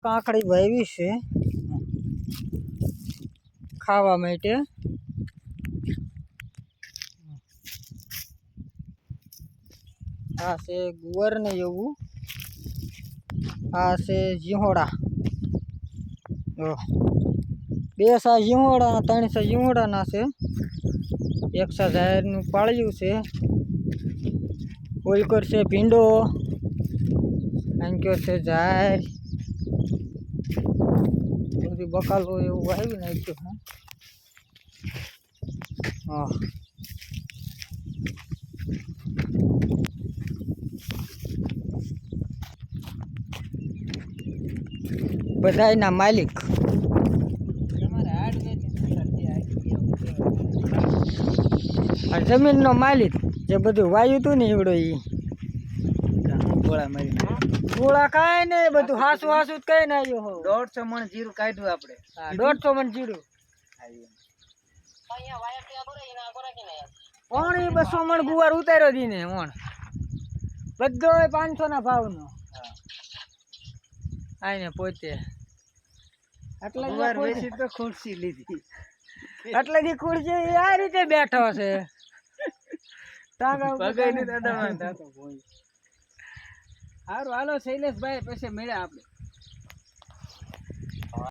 કાંકડી વાવી છે ખાવા માટે. આ છે ગુવાર ને એવું. આ છે જીહોડા. બે સા જીહોડા, 3 સા જીહોડાના છે. 1 સા જાહેરનું પાળ્યું છે. ઓલકોર છે ભીંડો. અંક્યો છે જાહેર. બધી બકાલો એવું વાવી નાખ્યું. હા બધાયના માલિક જમીનનો માલિક જે બધું વાયું હતું ને એવડો ઈ ગોળા કાંઈ નહીં, બધું હાસું હાસું જ કઈ ના આવ્યો. 150 મણ જીરું કાઢ્યું આપણે. 150 મણ જીરું. પાણી 200 મણ ગુવાર ઉતાર્યો દીને મણ. બધો 500 ના ભાવનો. આઈને પોતે ગુવાર વેચી તો ખુરશી લીધી. એટલે દી ખુરશી આ રીતે બેઠો છે. ટાંગા પગાઈ ની દાદા માં થાતો હોય. હારું હાલો શૈલેષભાઈ, પછી મળ્યા આપણે.